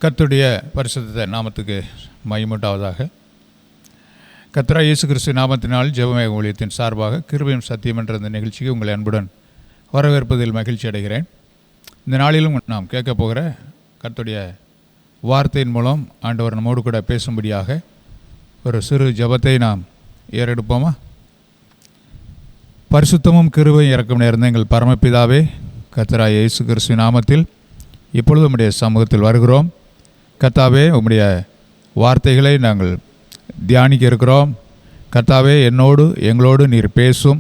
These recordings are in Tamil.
கர்த்தருடைய பரிசுத்த நாமத்துக்கு மகிமையுண்டாவதாக. கர்த்தராகிய இயேசு கிறிஸ்து நாமத்தினால் ஜெபமேக ஊழியத்தின் சார்பாக கிருபையும் சத்தியம் என்ற இந்த நிகழ்ச்சிக்கு உங்களை அன்புடன் வரவேற்பதில் மகிழ்ச்சி அடைகிறேன். இந்த நாளிலும் நாம் கேட்க போகிற கர்த்தருடைய வார்த்தையின் மூலம் ஆண்டவர் நம்மோடு கூட பேசும்படியாக ஒரு சிறு ஜெபத்தை நாம் ஏறெடுப்போமா? பரிசுத்தமும் கிருபையும் இரக்கம் நேர்ந்த எங்கள் பரமபிதாவே, கர்த்தராகிய இயேசு கிறிஸ்து நாமத்தில் இப்பொழுது உம்முடைய சமூகத்தில் வருகிறோம். கர்த்தாவே, உம்முடைய வார்த்தைகளை நாங்கள் தியானிக்க இருக்கிறோம். கர்த்தாவே, என்னோடு எங்களோடு நீர் பேசும்.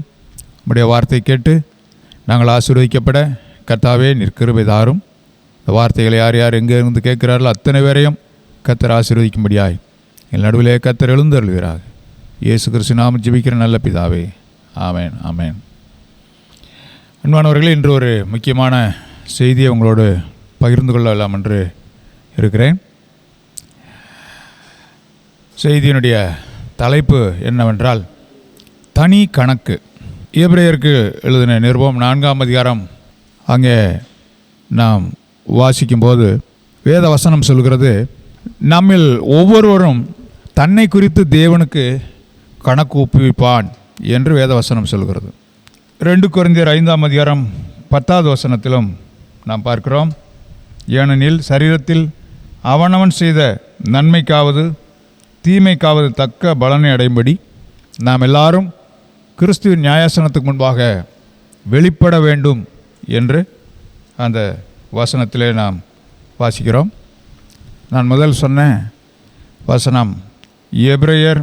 உம்முடைய வார்த்தை கேட்டு நாங்கள் ஆசீர்வதிக்கப்பட கர்த்தாவே நீர் கிருபை தாரும். இந்த வார்த்தைகளை யார் யார் எங்கே இருந்து கேட்கிறார்களோ அத்தனை பேரையும் கர்த்தர் ஆசீர்வதிக்கும்படியாய் எங்கள் நடுவிலே கர்த்தர் எழுந்தருள்வீராக. இயேசு கிறிஸ்து நாமம் ஜெபிக்கிற நல்ல பிதாவே, ஆமேன் ஆமேன். அன்பானவர்களே, இன்று ஒரு முக்கியமான செய்தியை உங்களோடு பகிர்ந்து கொள்ளலாம் என்று இருக்கிறேன். செய்தியினுடைய தலைப்பு என்னவென்றால் தனி கணக்கு. எபிரேயருக்கு எழுதின நிருபம் 4ஆம் அதிகாரம் அங்கே நாம் வாசிக்கும்போது வேத வசனம் சொல்கிறது, நம்மில் ஒவ்வொருவரும் தன்னை குறித்து தேவனுக்கு கணக்கு ஒப்புவிப்பான் என்று வேத வசனம் சொல்கிறது. 2 கொரிந்தியர் 5ஆம் அதிகாரம் 10வது வசனத்திலும் நாம் பார்க்கிறோம், ஏனெனில் சரீரத்தில் அவனவன் செய்த நன்மைக்காவது தீமைக்காவது தக்க பலனை அடையும்படி நாம் எல்லாரும் கிறிஸ்துவின் நியாயாசனத்துக்கு முன்பாக வெளிப்பட வேண்டும் என்று அந்த வசனத்திலே நாம் வாசிக்கிறோம். நான் முதல் சொன்ன வசனம் எபிரேயர்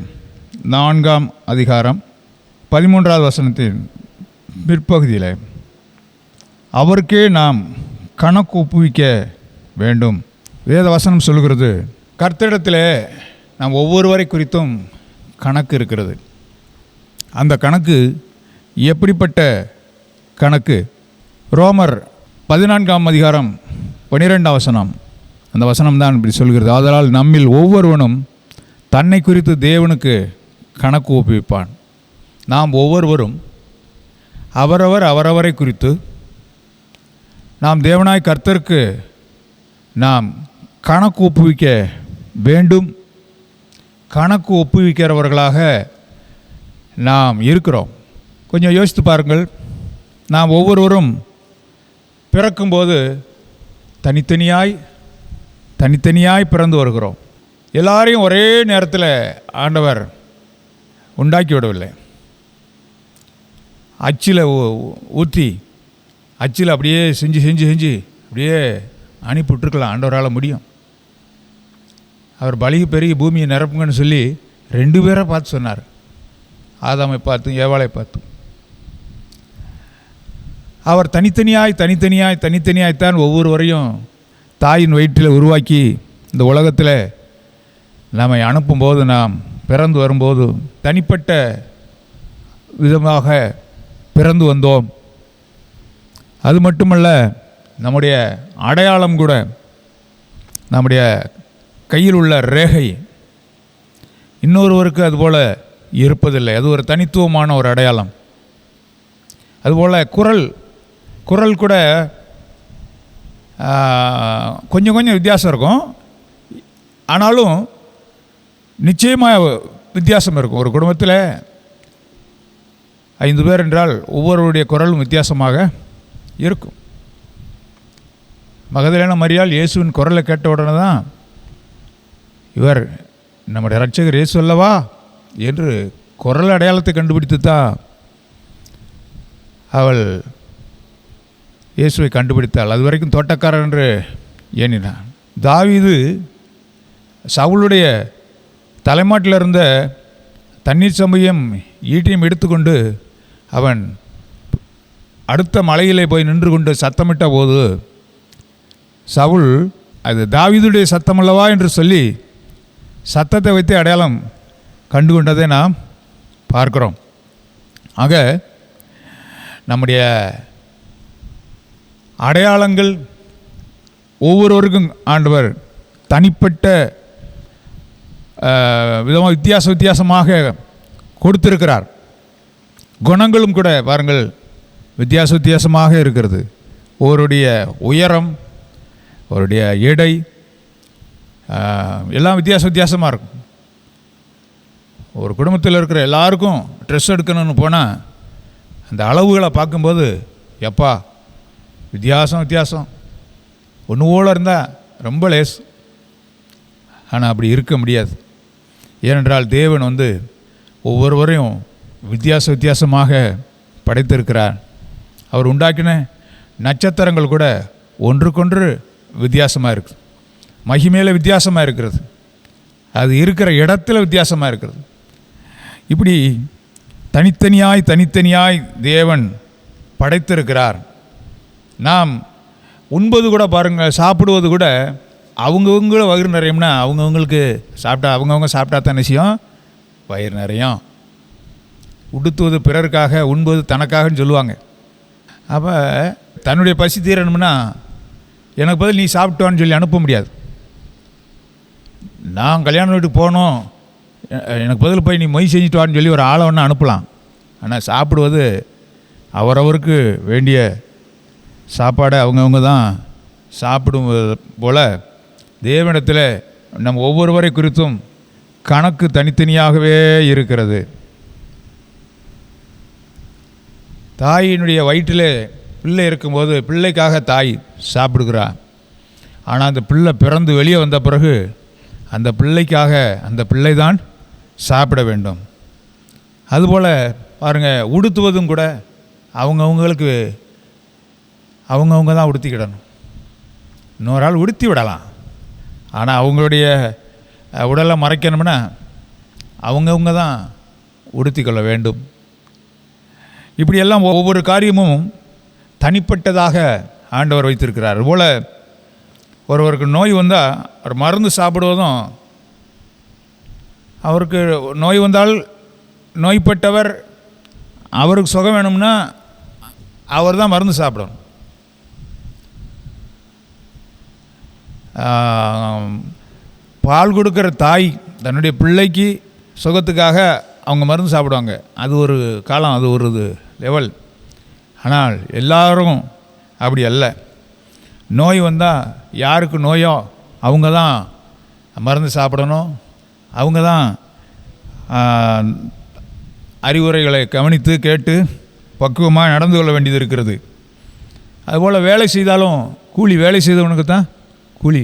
4ஆம் அதிகாரம் 13வது வசனத்தின் பிற்பகுதியில் அவருக்கே நாம் கணக்கு ஒப்புவிக்க வேண்டும். வேத வசனம் சொல்கிறது, கர்த்தரிடத்தில் நாம் ஒவ்வொருவரை குறித்தும் கணக்கு இருக்கிறது. அந்த கணக்கு எப்படிப்பட்ட கணக்கு? ரோமர் 14ஆம் அதிகாரம் 12ஆம் வசனம், அந்த வசனம் தான் இப்படி சொல்கிறது, ஆதலால் நம்மில் ஒவ்வொருவனும் தன்னை குறித்து தேவனுக்கு கணக்கு ஒப்புவிப்பான். நாம் ஒவ்வொருவரும் அவரவரை குறித்து நாம் தேவனாய் கர்த்தருக்கு நாம் கணக்கு ஒப்புவிக்க வேண்டும். கணக்கு ஒப்புவிக்கிறவர்களாக நாம் இருக்கிறோம். கொஞ்சம் யோசித்து பாருங்கள். நாம் ஒவ்வொருவரும் பிறக்கும்போது தனித்தனியாய் பிறந்து வருகிறோம். எல்லாரையும் ஒரே நேரத்தில் ஆண்டவர் உண்டாக்கி விடவில்லை. அச்சில் ஊற்றி அச்சில் அப்படியே செஞ்சு அப்படியே அனுப்பிவிட்டுருக்கலாம். ஆண்டவரால் முடியும். அவர் பலிக்கு பெருகி பூமியை நிரப்புங்கன்னு சொல்லி 2 பேரை பார்த்து சொன்னார், ஆதாமை பார்த்து ஏவாளை பார்த்து. அவர் தனித்தனியாய்த்தான் ஒவ்வொருவரையும் தாயின் வயிற்றில் உருவாக்கி இந்த உலகத்தில் நம்மை அனுப்பும்போது, நாம் பிறந்து வரும்போது தனிப்பட்ட விதமாக பிறந்து வந்தோம். அது மட்டுமல்ல, நம்முடைய அடையாளம் கூட, நம்முடைய கையில் உள்ள ரேகை இன்னொருவருக்கு அதுபோல் இருப்பதில்லை. அது ஒரு தனித்துவமான ஒரு அடையாளம். அதுபோல் குரல் கூட கொஞ்சம் வித்தியாசம் இருக்கும். ஆனாலும் நிச்சயமாக வித்தியாசம் இருக்கும். ஒரு குடும்பத்தில் 5 பேர் என்றால் ஒவ்வொருவருடைய குரலும் வித்தியாசமாக இருக்கும். மகதலேனா மரியாள் இயேசுவின் குரலை கேட்ட உடனே தான், இவர் நம்முடைய இரட்சகர் இயேசு அல்லவா என்று குரல் அடையாளத்தை கண்டுபிடித்து தான் அவள் இயேசுவை கண்டுபிடித்தாள். அது வரைக்கும் தோட்டக்காரர் என்று எண்ணினான். தாவீது சவுளுடைய தலைமாட்டில் இருந்த தண்ணீர் சமயம் ஈட்டியும் எடுத்துக்கொண்டு அவன் அடுத்த மலையிலே போய் நின்று கொண்டு சத்தமிட்ட போது சவுல் அது தாவீதுடைய சத்தம் அல்லவா என்று சொல்லி சத்தத்தை வைத்து அடையாளம் கண்டு கொண்டதை நாம் பார்க்கிறோம். ஆக நம்முடைய அடையாளங்கள் ஒவ்வொருவருக்கும் ஆண்டவர் தனிப்பட்ட வித்தியாசமாக கொடுத்திருக்கிறார். குணங்களும் கூட பாருங்கள் வித்தியாசமாக இருக்கிறது. ஒருடைய உயரம், அவருடைய எடை, எல்லாம் வித்தியாசமாக இருக்கும். ஒரு குடும்பத்தில் இருக்கிற எல்லாருக்கும் ட்ரெஸ் எடுக்கணும்னு போனால் அந்த அளவுகளை பார்க்கும்போது எப்பா வித்தியாசம் ஒன்று போல் இருந்தால் ரொம்ப லேஸ். ஆனால் அப்படி இருக்க முடியாது. ஏனென்றால் தேவன் ஒவ்வொருவரையும் வித்தியாசமாக படைத்திருக்கிறார். அவர் உண்டாக்கின நட்சத்திரங்கள் கூட ஒன்றுக்கொன்று வித்தியாசமாக இருக்குது. மகிமையில் வித்தியாசமாக இருக்கிறது. அது இருக்கிற இடத்துல வித்தியாசமாக இருக்கிறது. இப்படி தனித்தனியாய் தேவன் படைத்திருக்கிறார். நாம் உண்பது கூட பாருங்கள், சாப்பிடுவது கூட அவங்கவுங்கள வயிறு நிறையும்னா அவங்கவுங்களுக்கு அவங்கவுங்க சாப்பிட்டா தான் விஷயம் வயிறு நிறையும். உடுத்துவது பிறருக்காக, உண்பது தனக்காகன்னு சொல்லுவாங்க. அப்போ தன்னுடைய பசி தீரணும்னா எனக்கு பதில் நீ சாப்பிட்டுவான்னு சொல்லி அனுப்ப முடியாது. நான் கல்யாண வீட்டுக்கு போகணும், எனக்கு பதில் போய் நீ மொய் செஞ்சுட்டு வான்னு சொல்லி ஒரு ஆளை ஒன்று அனுப்பலாம். ஆனால் சாப்பிடுவது அவரவருக்கு வேண்டிய சாப்பாடை அவங்கவுங்க தான் சாப்பிடும் போல் தேவனிடத்தில் நம்ம ஒவ்வொருவரை குறித்தும் கணக்கு தனித்தனியாகவே இருக்கிறது. தாயினுடைய வயிற்றில் பிள்ளை இருக்கும்போது பிள்ளைக்காக தாய் சாப்பிடுகிறார். ஆனால் அந்த பிள்ளை பிறந்து வெளியே வந்த பிறகு அந்த பிள்ளைக்காக அந்த பிள்ளை தான் சாப்பிட வேண்டும். அதுபோல் பாருங்கள், உடுத்துவதும் கூட அவங்கவுங்களுக்கு அவங்கவுங்க தான் உடுத்திக்கிடணும். இன்னொரு ஆள் உடுத்தி விடலாம், ஆனால் அவங்களுடைய உடலை மறைக்கணும்னா அவங்கவுங்க தான் உடுத்திக்கொள்ள வேண்டும். இப்படியெல்லாம் ஒவ்வொரு காரியமும் தனிப்பட்டதாக ஆண்டவர் வைத்திருக்கிறார். அதுபோல் ஒருவருக்கு நோய் வந்தால் ஒரு மருந்து சாப்பிடுவதும், அவருக்கு நோய் வந்தால் நோய்பட்டவர் அவருக்கு சுகம் வேணும்னா அவர் தான் மருந்து சாப்பிடணும். பால் கொடுக்குற தாய் தன்னுடைய பிள்ளைக்கு சுகத்துக்காக அவங்க மருந்து சாப்பிடுவாங்க. அது ஒரு காலம், அது ஒரு லெவல். ஆனால் எல்லாரும் அப்படி அல்ல. நோய் வந்தால் யாருக்கு நோயோ அவங்க தான் மருந்து சாப்பிடணும். அவங்க தான் அறிவுரைகளை கவனித்து கேட்டு பக்குவமாக நடந்து கொள்ள வேண்டியது இருக்கிறது. அதுபோல் வேலை செய்தாலும் கூலி வேலை செய்தவனுக்கு தான் கூலி.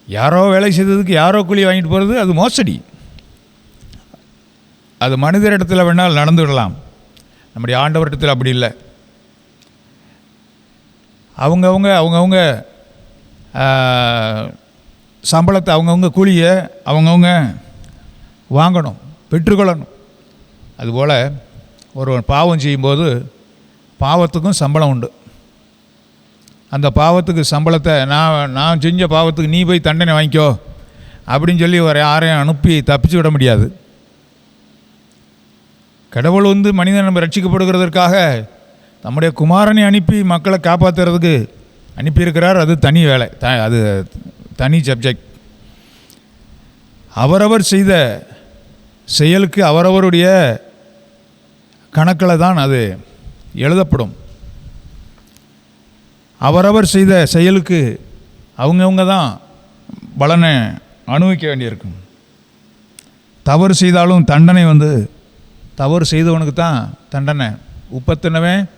யாரோ வேலை செய்ததுக்கு யாரோ கூலி வாங்கிட்டு போகிறது அது மோசடி. அது மனிதரிடத்தில் வேணால் நடந்து விடலாம், நம்முடைய ஆண்டவரிடத்தில் அப்படி இல்லை. அவங்கவுங்க சம்பளத்தை அவங்கவுங்க கூலியை அவங்கவுங்க வாங்கணும், பெற்றுக்கொள்ளணும். அதுபோல் ஒருவன் பாவம் செய்யும்போது பாவத்துக்கும் சம்பளம் உண்டு. அந்த பாவத்துக்கு சம்பளத்தை நான் செஞ்ச பாவத்துக்கு நீ போய் தண்டனை வாங்கிக்கோ அப்படின்னு சொல்லி ஒரு யாரையும் அனுப்பி தப்பிச்சு விட முடியாது. கடவுள் மனிதன் நம்ம ரட்சிக்கப்படுகிறதற்காக நம்முடைய குமாரனை அனுப்பி மக்களை காப்பாற்றுறதுக்கு அனுப்பியிருக்கிறார். அது தனி வேலை, அது தனி சப்ஜெக்ட். அவரவர் செய்த செயலுக்கு அவரவருடைய கணக்கில் தான் அது எழுதப்படும். அவரவர் செய்த செயலுக்கு அவங்கவுங்க தான் பலனை அனுபவிக்க வேண்டியிருக்கும். தவறு செய்தாலும் தண்டனை தவறு செய்தவனுக்கு தான் தண்டனை. உப்பத்தினவன்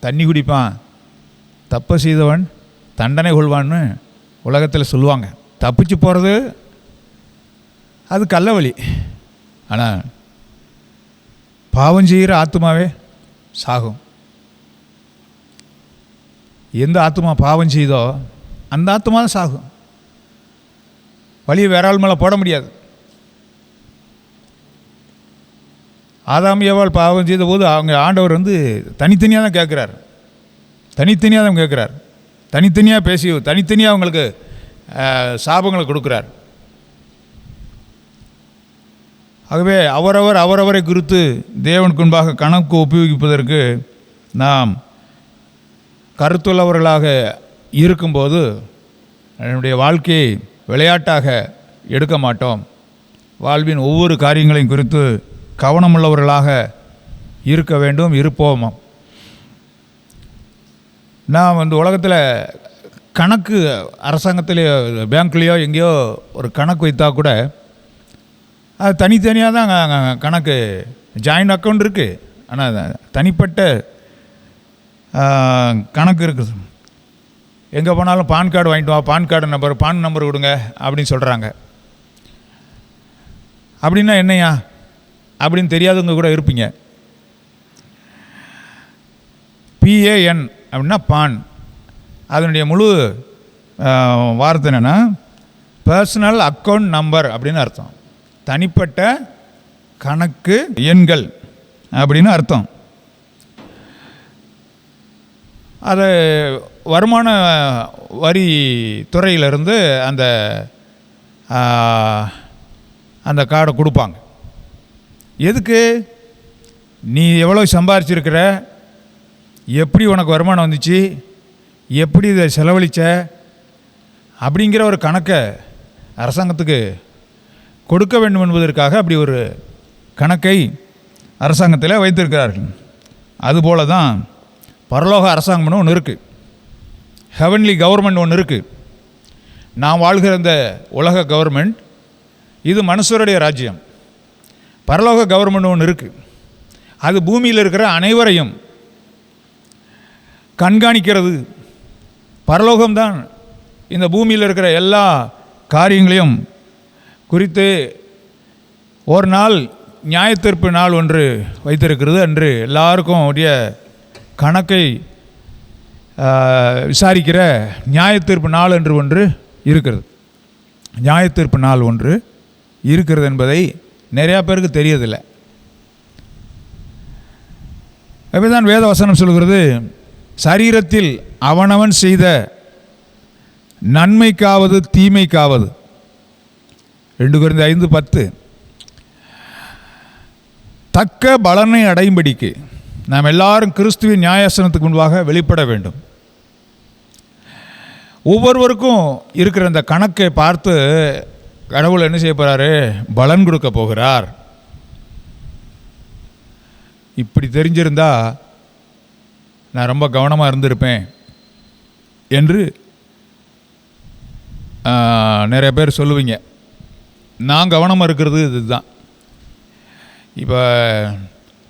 தண்ணி குடிப்பான், தப்பு செய்தவன் தண்டனை கொள்வான்னு உலகத்தில் சொல்லுவாங்க. தப்பிச்சு போகிறது அது கள்ள வழி. ஆனால் பாவம் செய்கிற ஆத்மாவே சாகும். எந்த ஆத்மா பாவம் செய்தோ அந்த ஆத்மா தான் சாகும். வழியை வேற ஆள் மேலே போட முடியாது. ஆதாம் ஏவாள் பாவம் செய்த போது அவங்க ஆண்டவர் தனித்தனியாக தான் கேட்குறார். தனித்தனியாக பேசி தனித்தனியாக அவங்களுக்கு சாபங்களை கொடுக்குறார். ஆகவே அவரவரை குறித்து தேவனுக்கு முன்பாக கணக்கு உபயோகிப்பதற்கு நாம் கருத்துள்ளவர்களாக இருக்கும்போது என்னுடைய வாழ்க்கையை விளையாட்டாக எடுக்க மாட்டோம். வாழ்வின் ஒவ்வொரு காரியங்களையும் குறித்து கவனமுள்ளவர்களாக இருக்க வேண்டும், இருப்போம். நாம் உலகத்தில் கணக்கு அரசாங்கத்திலேயோ பேங்க்லேயோ எங்கேயோ ஒரு கணக்கு வைத்தா கூட அது தனித்தனியாக தான் கணக்கு. ஜாயிண்ட் அக்கௌண்ட் இருக்குது, ஆனால் தனிப்பட்ட கணக்கு இருக்குது. எங்கே போனாலும் பான் கார்டு வாங்கிட்டு வா, பான் நம்பர் கொடுங்க அப்படின்னு சொல்கிறாங்க. அப்படின்னா என்னையா அப்படின்னு தெரியாதவங்க கூட இருப்பீங்க. PAN அப்படின்னா பான், அதனுடைய முழு வார்த்தை என்னென்னா பர்சனல் அக்கௌண்ட் நம்பர் அப்படின்னு அர்த்தம். தனிப்பட்ட கணக்கு எண்கள் அப்படின்னு அர்த்தம். அதை வருமான வரி துறையிலிருந்து அந்த கார்டை கொடுப்பாங்க. எதுக்கு? நீ எவ்வளோ சம்பாரிச்சிருக்கிற, எப்படி உனக்கு வருமானம் வந்துச்சு, எப்படி இதை செலவழித்த அப்படிங்கிற ஒரு கணக்கை அரசாங்கத்துக்கு கொடுக்க வேண்டும் என்பதற்காக அப்படி ஒரு கணக்கை அரசாங்கத்தில் வைத்திருக்கிறார்கள். அதுபோல தான் பரலோக அரசாங்கம்னு ஒன்று இருக்குது, ஹெவன்லி கவர்மெண்ட் ஒன்று இருக்குது. நாம் வாழ்கிற இந்த உலக கவர்மெண்ட் இது மனுஷருடைய ராஜ்யம். பரலோக கவர்மெண்ட் ஒன்று இருக்குது, அது பூமியில் இருக்கிற அனைவரையும் கண்காணிக்கிறது. பரலோகம்தான் இந்த பூமியில் இருக்கிற எல்லா காரியங்களையும் குறித்து ஒரு நாள் நியாயத்தீர்ப்பு நாள் ஒன்று வைத்திருக்கிறது. அன்று எல்லாருக்கும் உடைய கணக்கை விசாரிக்கிற நியாயத்தீர்ப்பு நாள் என்று ஒன்று இருக்கிறது. நியாயத்தீர்ப்பு நாள் ஒன்று இருக்கிறது என்பதை நிறையா பேருக்கு தெரியதில்லை. அப்படிதான் வேத வசனம் சொல்கிறது, சரீரத்தில் அவனவன் செய்த நன்மைக்காவது தீமைக்காவது. 2 Corinthians 5:10. தக்க பலனை அடையும்படிக்கு நாம் எல்லாரும் கிறிஸ்துவின் நியாயாசனத்துக்கு முன்பாக வெளிப்பட வேண்டும். ஒவ்வொருவருக்கும் இருக்கிற இந்த கணக்கை பார்த்து கடவுள் என்ன செய்ய போகிறாரு? பலன் கொடுக்க போகிறார். இப்படி தெரிஞ்சிருந்தா நான் ரொம்ப கவனமாக இருந்திருப்பேன் என்று நிறைய பேர் சொல்லுவீங்க. நான் கவனமாக இருக்கிறது இதுதான். இப்போ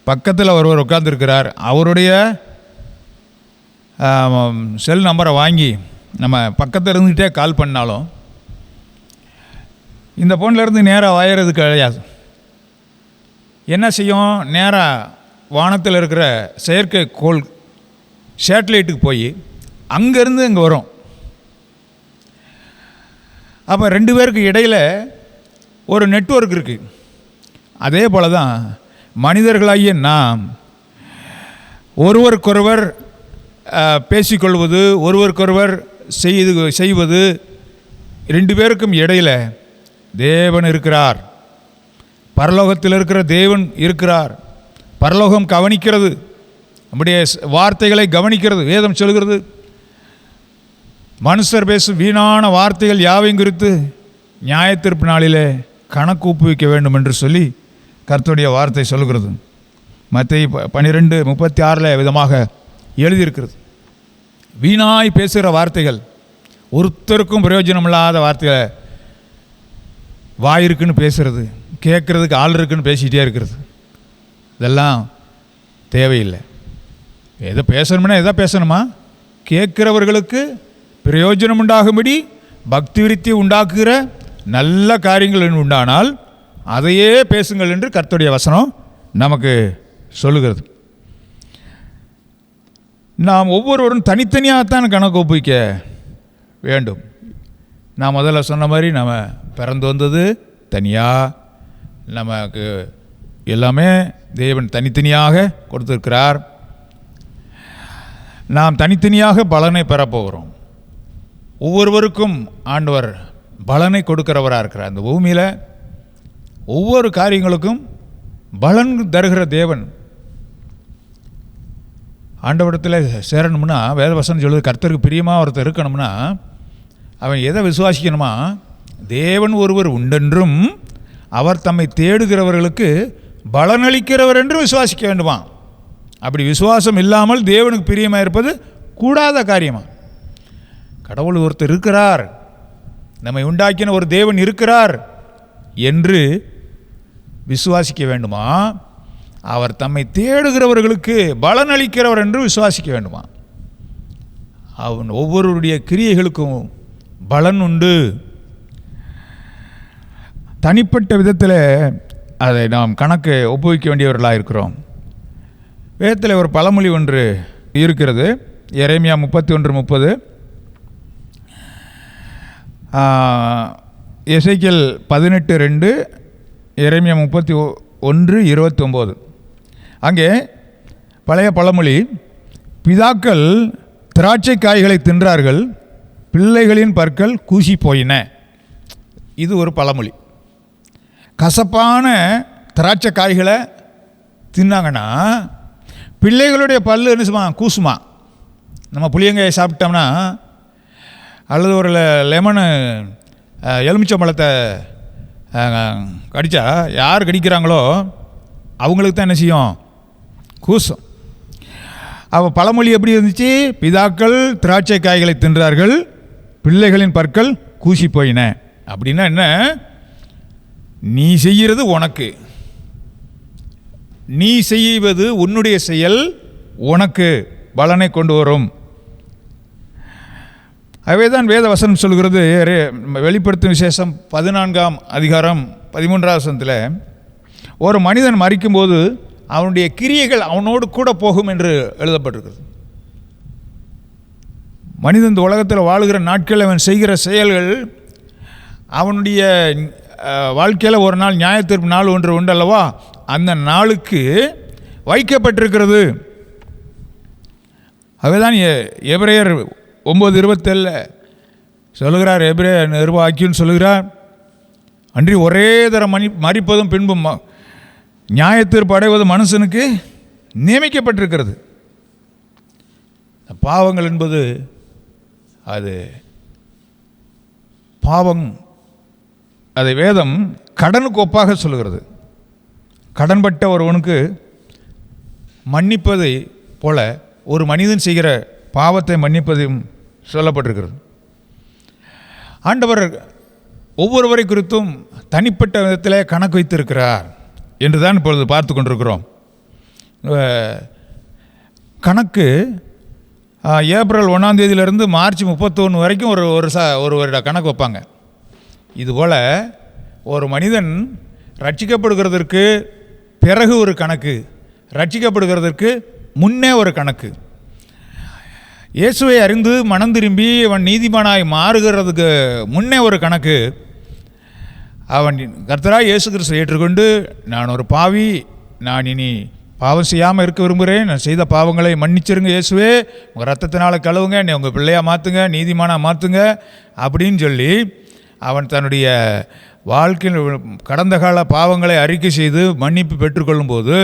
பக்கத்தில் ஒருவர் உட்கார்ந்துருக்கிறார், அவருடைய செல் நம்பரை வாங்கி நம்ம பக்கத்தில் இருந்துகிட்டே கால் பண்ணாலும் இந்த ஃபோன்லேருந்து நேராக வாயறது கிடையாது. என்ன செய்யும்? நேராக வானத்தில் இருக்கிற செயற்கைக்கோள் சேட்டலைட்டுக்கு போய் அங்கேருந்து இங்கே வரும். அப்போ 2 பேருக்கு இடையில் ஒரு நெட்வொர்க் இருக்குது. அதே போல் தான் மனிதர்களாகிய நாம் ஒருவருக்கொருவர் பேசிக்கொள்வது, ஒருவருக்கொருவர் செய்வது, 2 பேருக்கும் இடையில் தேவன் இருக்கிறார். பரலோகத்தில் இருக்கிற தேவன் இருக்கிறார். பரலோகம் கவனிக்கிறது, நம்முடைய வார்த்தைகளை கவனிக்கிறது. வேதம் சொல்கிறது, மனுஷர் பேசும் வீணான வார்த்தைகள் யாவையும் குறித்து நியாயத்தீர்ப்பு நாளிலே கணக்கு ஒப்புவிக்க வேண்டும் என்று சொல்லி கர்த்தருடைய வார்த்தை சொல்கிறது. மத்தேயு 12:36 விதமாக எழுதியிருக்கிறது. வீணாய் பேசுகிற வார்த்தைகள், ஒருத்தருக்கும் பிரயோஜனம் இல்லாத வார்த்தைகளை வாயிருக்குன்னு பேசுகிறது, கேட்குறதுக்கு ஆள் இருக்குன்னு பேசிகிட்டே இருக்கிறது, இதெல்லாம் தேவையில்லை. எதை பேசணும்னா எதை பேசணுமா? கேட்குறவர்களுக்கு பிரயோஜனம் உண்டாகும்படி பக்தி விருத்தி உண்டாக்குகிற நல்ல காரியங்கள் உண்டானால் அதையே பேசுங்கள் என்று கர்த்தருடைய வசனம் நமக்கு சொல்லுகிறது. நாம் ஒவ்வொருவரும் தனித்தனியாகத்தான் கணக்கு ஒப்புவிக்க வேண்டும். நான் முதல்ல சொன்ன மாதிரி நம்ம பிறந்து வந்தது தனியாக, நமக்கு எல்லாமே தேவன் தனித்தனியாக கொடுத்திருக்கிறார். நாம் தனித்தனியாக பலனை பெறப்போகிறோம். ஒவ்வொருவருக்கும் ஆண்டவர் பலனை கொடுக்கிறவராக இருக்கிறார். அந்த பூமியில் ஒவ்வொரு காரியங்களுக்கும் பலன் தருகிற தேவன். ஆண்டவரிடத்தில் சேரணும்னா வேதவசனம் சொல்லுது, கர்த்தருக்கு பிரியமாக ஒருத்தர் இருக்கணும்னா அவன் எதை விசுவாசிக்கணுமா? தேவன் ஒருவர் உண்டென்றும் அவர் தம்மை தேடுகிறவர்களுக்கு பலனளிக்கிறவர் என்று விசுவாசிக்க வேண்டுமா. அப்படி விசுவாசம் இல்லாமல் தேவனுக்கு பிரியமாக இருப்பது கூடாத காரியமா. கடவுள் ஒருத்தர் இருக்கிறார், நம்மை உண்டாக்கின ஒரு தேவன் இருக்கிறார் என்று விசுவாசிக்க வேண்டுமா? அவர் தம்மை தேடுகிறவர்களுக்கு பலன் அளிக்கிறவர் என்று விசுவாசிக்க வேண்டுமா? அவன் ஒவ்வொருடைய கிரியைகளுக்கும் பலன் உண்டு. தனிப்பட்ட விதத்தில் அதை நாம் கணக்கு ஒப்புவிக்க வேண்டியவர்களாக இருக்கிறோம். வேதத்தில் ஒரு பழமொழி ஒன்று இருக்கிறது, எரேமியா 31:30, எசேக்கியேல் 18:2, எரேமியா 31:29. அங்கே பழைய பழமொழி, பிதாக்கள் திராட்சை காய்களை தின்றார்கள், பிள்ளைகளின் பற்கள் கூசி போயின. இது ஒரு பழமொழி. கசப்பான திராட்சை காய்களை தின்னாங்கன்னா பிள்ளைகளுடைய பல்லு என்ன சும்மா கூசுமா? நம்ம புளியங்காயை சாப்பிட்டோம்னா அல்லது ஒரு லெமனு எலுமிச்சம்பழத்தை கடித்தா யார் கடிக்கிறாங்களோ அவங்களுக்கு தான் என்ன செய்யும்? கூசும். அவள் பழமொழி எப்படி இருந்துச்சு? பிதாக்கள் திராட்சை காய்களை தின்றார்கள், பிள்ளைகளின் பற்கள் கூசி போயின. அப்படின்னா என்ன? நீ செய்கிறது உனக்கு, நீ செய்வது உன்னுடைய செயல் உனக்கு பலனை கொண்டு வரும். அவைதான் வேத வசனம் சொல்கிறது. வெளிப்படுத்தும் விசேஷம் 14ஆம் அதிகாரம் 13ஆம் வசனத்தில், ஒரு மனிதன் மரிக்கும்போது அவனுடைய கிரியைகள் அவனோடு கூட போகும் என்று எழுதப்பட்டிருக்கிறது. மனிதன் இந்த உலகத்தில் வாழுகிற நாட்களில் அவன் செய்கிற செயல்கள் அவனுடைய வாழ்க்கையில் ஒரு நாள் நியாயத்தீர்ப்பு நாள் ஒன்று உண்டு அல்லவா, அந்த நாளுக்கு வைக்கப்பட்டிருக்கிறது. அதுதான் எபிரேயர் 9:27 சொல்லுகிறார். எபிரேயர் நிர்வாகின்னு சொல்லுகிறார், அன்றி ஒரே தரம் மரிப்பதும் பின்பும் நியாயத்தீர்ப்பு அடைவது மனுஷனுக்கு நியமிக்கப்பட்டிருக்கிறது. பாவங்கள் என்பது அது பாவம், அதை வேதம் கடனுக்கு ஒப்பாக சொல்லுகிறது. கடன்பட்ட ஒருவனுக்கு மன்னிப்பதை போல ஒரு மனிதன் செய்கிற பாவத்தை மன்னிப்பதையும் சொல்லப்பட்டிருக்கிறது. ஆண்டவர் ஒவ்வொருவரை குறித்தும் தனிப்பட்ட விதத்தில் கணக்கு வைத்திருக்கிறார் என்று தான் இப்பொழுது பார்த்து கொண்டிருக்கிறோம். கணக்கு ஏப்ரல் 1ஆம் தேதியிலிருந்து மார்ச் 31 வரைக்கும் ஒரு வருட கணக்கு வைப்பாங்க. இதுபோல் ஒரு மனிதன் ரட்சிக்கப்படுகிறதற்கு பிறகு ஒரு கணக்கு, ரட்சிக்கப்படுகிறதற்கு முன்னே ஒரு கணக்கு. இயேசுவை அறிந்து மனம் திரும்பி அவன் நீதிமானாய் மாறுகிறதுக்கு முன்னே ஒரு கணக்கு. அவன் கர்த்தராய் இயேசு கிறிஸ்துவை ஏற்றுக்கொண்டு, நான் ஒரு பாவி, நான் இனி பாவம் செய்யாமல் இருக்க விரும்புகிறேன், நான் செய்த பாவங்களை மன்னிச்சிருங்க இயேசுவே, உங்கள் ரத்தத்தினால் கழுவுங்க, நீ உங்கள் பிள்ளையாக மாற்றுங்க, நீதிமானாக மாற்றுங்க அப்படின்னு சொல்லி அவன் தன்னுடைய வாழ்க்கையில் கடந்த கால பாவங்களை அறிக்கை செய்து மன்னிப்பு பெற்றுக்கொள்ளும்போது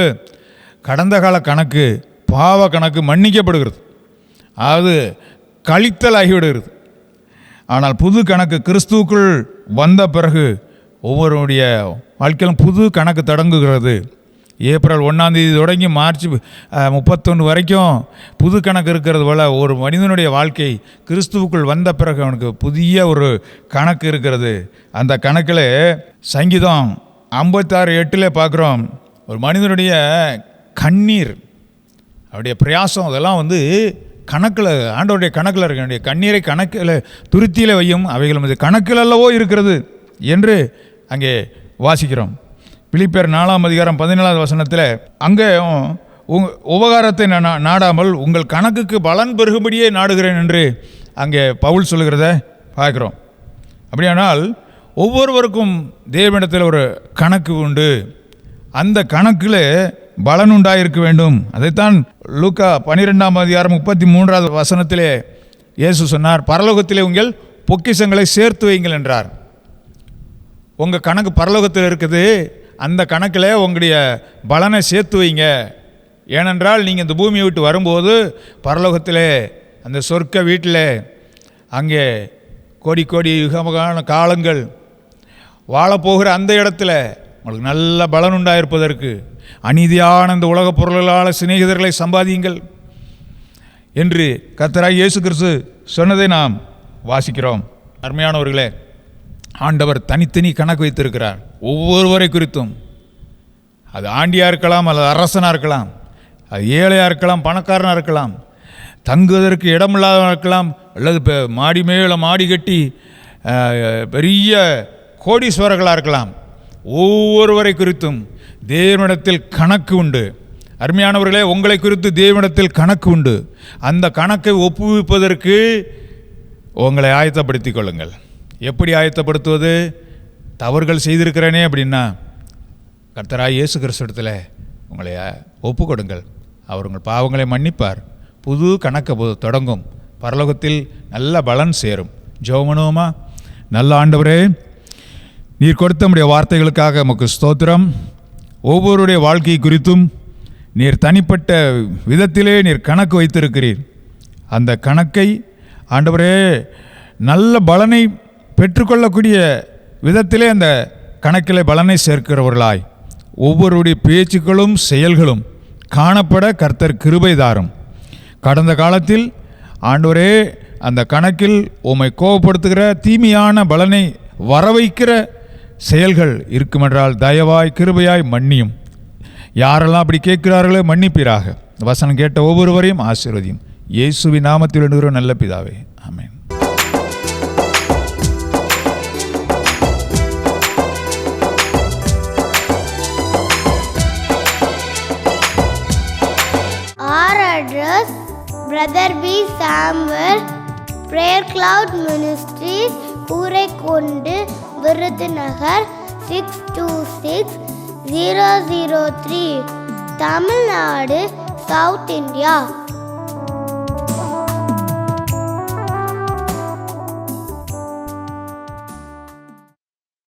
கடந்த கால கணக்கு, பாவ கணக்கு மன்னிக்கப்படுகிறது, அது கழித்தல் ஆகிவிடுகிறது. ஆனால் புது கணக்கு கிறிஸ்துவுக்குள் வந்த பிறகு ஒவ்வொருடைய வாழ்க்கையிலும் புது கணக்கு தொடங்குகிறது. ஏப்ரல் 1ஆம் தேதி தொடங்கி மார்ச் 31 வரைக்கும் புது கணக்கு இருக்கிறது போல் ஒரு மனிதனுடைய வாழ்க்கை கிறிஸ்துவுக்குள் வந்த பிறகு அவனுக்கு புதிய ஒரு கணக்கு இருக்கிறது. அந்த கணக்கில் சங்கீதம் 56:8 பார்க்குறோம், ஒரு மனிதனுடைய கண்ணீர், அவருடைய பிரயாசம், அதெல்லாம் கணக்கில், ஆண்டவருடைய கணக்கில் இருக்க வேண்டிய கண்ணீரை கணக்கில் துருத்தியில் வையும், அவைகளும் இது கணக்கில் அல்லவோ இருக்கிறது என்று அங்கே வாசிக்கிறோம். பிலிப்பியர் 4ஆம் அதிகாரம் 17ஆவது வசனத்தில் அங்கே உபகாரத்தை நாடாமல் உங்கள் கணக்குக்கு பலன் பெருகும்படியே நாடுகிறேன் என்று அங்கே பவுல் சொல்லுகிறத பார்க்குறோம். அப்படியானால் ஒவ்வொருவருக்கும் தேவனிடத்தில் ஒரு கணக்கு உண்டு, அந்த கணக்கில் பலன் உண்டாயிருக்க வேண்டும். அதைத்தான் லூக்கா 12ஆம் அதிகாரம் 33ஆவது வசனத்திலே இயேசு சொன்னார், பரலோகத்திலே உங்கள் பொக்கிஷங்களை சேர்த்து வைங்கள் என்றார். உங்கள் கணக்கு பரலோகத்தில் இருக்குது, அந்த கணக்கில் உங்களுடைய பலனை சேர்த்து வைங்க. ஏனென்றால் நீங்கள் இந்த பூமியை விட்டு வரும்போது பரலோகத்திலே அந்த சொர்க்க வீட்டில் அங்கே கோடி கோடி யுகமான காலங்கள் வாழப்போகிற அந்த இடத்துல உங்களுக்கு நல்ல பலன் உண்டாயிருப்பதற்கு அநீதியான இந்த உலகப் பொருளால் சிநேகிதர்களை சம்பாதியுங்கள் என்று கர்த்தராகிய இயேசு கிறிஸ்து சொன்னதை நாம் வாசிக்கிறோம். அருமையானவர்களே, ஆண்டவர் தனித்தனி கணக்கு வைத்திருக்கிறார் ஒவ்வொருவரை குறித்தும். அது ஆண்டியாக இருக்கலாம், அல்லது அரசனாக இருக்கலாம், அது ஏழையாக இருக்கலாம், பணக்காரனாக இருக்கலாம், தங்குவதற்கு இடமில்லாதவனாக இருக்கலாம், அல்லது மாடி மேலே மாடி கட்டி பெரிய கோடீஸ்வரர்களாக இருக்கலாம். ஒவ்வொருவரை குறித்தும் தேவனிடத்தில் கணக்கு உண்டு. அருமையானவர்களே, உங்களை குறித்து தேவனிடத்தில் கணக்கு உண்டு. அந்த கணக்கை ஒப்புவிப்பதற்கு உங்களை ஆயத்தப்படுத்திக் கொள்ளுங்கள். எப்படி ஆயத்தப்படுத்துவது? தவறுகள் செய்திருக்கிறேனே அப்படின்னா கர்த்தராகிய இயேசு கிறிஸ்துவிடத்தில் உங்களை ஒப்பு கொடுங்கள். அவர் உங்கள் பாவங்களை மன்னிப்பார். புது கணக்கு தொடங்கும். பரலோகத்தில் நல்ல பலன் சேரும். ஜெபம் பண்ணுவோமா? நல்ல ஆண்டவரே, நீர் கொடுத்த நம்முடைய வார்த்தைகளுக்காக உமக்கு ஸ்தோத்திரம். ஒவ்வொருடைய வாழ்க்கை குறித்தும் நீர் தனிப்பட்ட விதத்திலே நீர் கணக்கு வைத்திருக்கிறீர். அந்த கணக்கை ஆண்டவரே நல்ல பலனை பெற்றுக்கொள்ளக்கூடிய விதத்திலே அந்த கணக்கிலே பலனை சேர்க்கிறவர்களாய் ஒவ்வொருடைய பேச்சுக்களும் செயல்களும் காணப்பட கர்த்தர் கிருபை தாரும். கடந்த காலத்தில் ஆண்டவரே அந்த கணக்கில் உம்மை கோபப்படுத்துகிற தீமையான பலனை வரவைக்கிற செயல்கள் இருக்குமென்றால் தயவாய் கிருபையாய் மன்னியும். யாரெல்லாம் அப்படி கேட்கிறார்களோ மன்னிப்பீராக. வசனம் கேட்ட ஒவ்வொருவரையும் ஆசீர்வதியும். இயேசுவின் நாமத்தில் வேண்டுகிற நல்ல பிதாவே, ஆமென். Our address: Brother B. Samuel, Prayer Cloud Ministries, Kurekondu, Virudhunagar, 626003, Tamil Nadu, South India.